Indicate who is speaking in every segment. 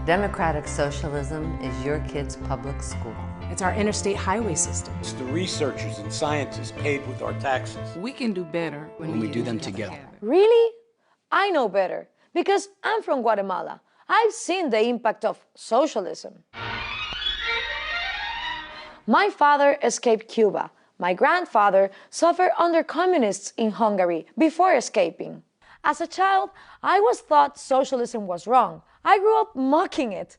Speaker 1: Democratic socialism is your kid's public school.
Speaker 2: It's our interstate highway system.
Speaker 3: It's the researchers and scientists paid with our taxes.
Speaker 2: We can do better when we do them together.
Speaker 4: Really? I know better, because I'm from Guatemala. I've seen the impact of socialism. My father escaped Cuba. My grandfather suffered under communists in Hungary before escaping. As a child, I was taught socialism was wrong. I grew up mocking it.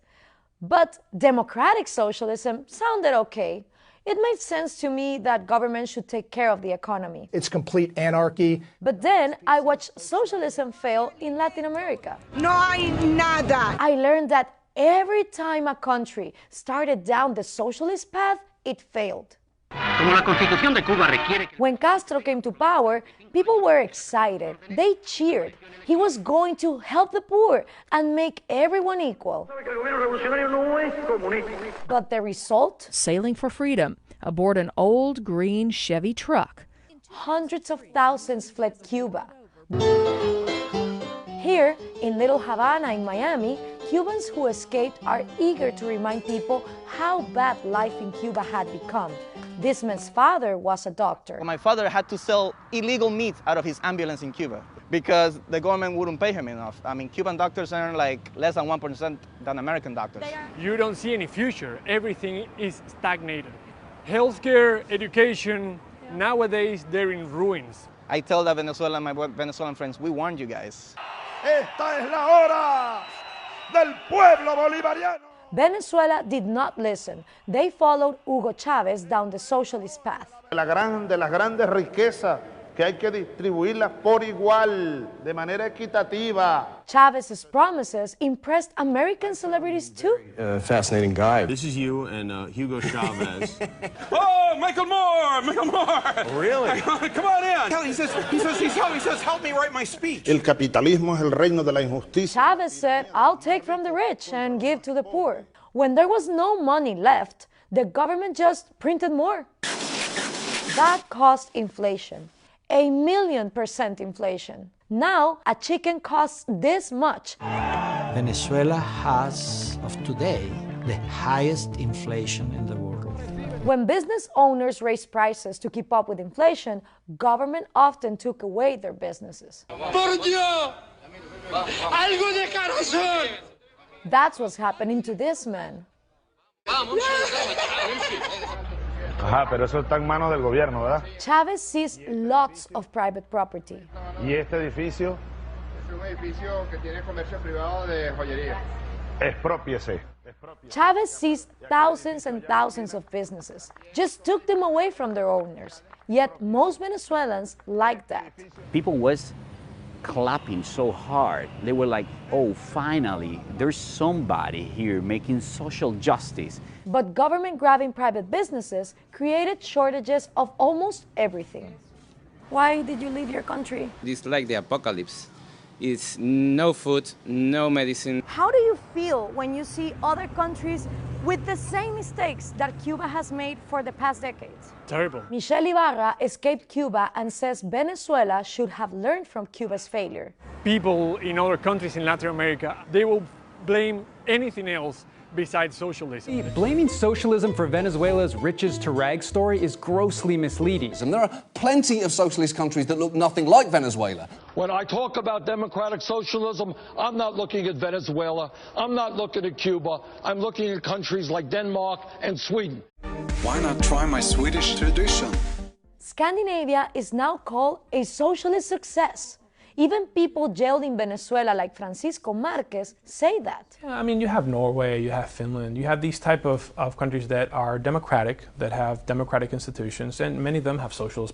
Speaker 4: But democratic socialism sounded okay. It made sense to me that government should take care of the economy.
Speaker 5: It's complete anarchy.
Speaker 4: But then I watched socialism fail in Latin America.
Speaker 6: No hay nada.
Speaker 4: I learned that every time a country started down the socialist path, it failed. When Castro came to power, people were excited. They cheered. He was going to help the poor and make everyone equal. But the result?
Speaker 7: Sailing for freedom aboard an old green Chevy truck.
Speaker 4: Hundreds of thousands fled Cuba. Here, in Little Havana in Miami, Cubans who escaped are eager to remind people how bad life in Cuba had become. This man's father was a doctor.
Speaker 8: My father had to sell illegal meat out of his ambulance in Cuba because the government wouldn't pay him enough. I mean, Cuban doctors earn like less than 1% than American doctors.
Speaker 9: You don't see any future. Everything is stagnated. Healthcare, education, nowadays they're in ruins.
Speaker 8: I tell my Venezuelan friends, we warned you guys.
Speaker 10: Esta es la hora del pueblo bolivariano.
Speaker 4: Venezuela did not listen. They followed Hugo Chávez down the socialist path.
Speaker 10: De las grandes riquezas que hay que distribuirlas por igual, de manera equitativa.
Speaker 4: Chávez's promises impressed American celebrities too.
Speaker 11: Fascinating guy.
Speaker 12: This is you and Hugo Chavez.
Speaker 3: Oh, Michael Moore! Michael Moore!
Speaker 11: Really?
Speaker 3: Come on in. He says, help me write my speech.
Speaker 10: El capitalismo es el reino de la injusticia.
Speaker 4: Chávez said, I'll take from the rich and give to the poor. When there was no money left, the government just printed more. That caused inflation. 1,000,000% inflation. Now, a chicken costs this much.
Speaker 13: Venezuela has, of today, the highest inflation in the world.
Speaker 4: When business owners raised prices to keep up with inflation, government often took away their businesses.
Speaker 10: Por Dios! Algo de corazón!
Speaker 4: That's what's happening to this man.
Speaker 10: Ajá, pero eso está en manos del gobierno, ¿verdad?
Speaker 4: Chávez seized lots of private property.
Speaker 10: ¿Y este edificio? Es un edificio que tiene comercio privado de joyería. Exprópiese.
Speaker 4: Chávez seized thousands and thousands of businesses, just took them away from their owners. Yet most Venezuelans liked that.
Speaker 14: People was clapping so hard. They were like, oh, finally, there's somebody here making social justice.
Speaker 4: But government grabbing private businesses created shortages of almost everything. Why did you leave your country?
Speaker 15: It's like the apocalypse. It's no food, no medicine.
Speaker 4: How do you feel when you see other countries with the same mistakes that Cuba has made for the past decades?
Speaker 9: Terrible.
Speaker 4: Michelle Ibarra escaped Cuba and says Venezuela should have learned from Cuba's failure.
Speaker 9: People in other countries in Latin America, they will blame anything else besides socialism.
Speaker 16: Blaming socialism for Venezuela's riches to rags story is grossly misleading.
Speaker 11: And there are plenty of socialist countries that look nothing like Venezuela.
Speaker 17: When I talk about democratic socialism, I'm not looking at Venezuela. I'm not looking at Cuba. I'm looking at countries like Denmark and Sweden.
Speaker 18: Why not try my Swedish tradition?
Speaker 4: Scandinavia is now called a socialist success. Even people jailed in Venezuela like Francisco Marquez say that.
Speaker 19: I mean, you have Norway, you have Finland, you have these type of countries that are democratic, that have democratic institutions, and many of them have socialist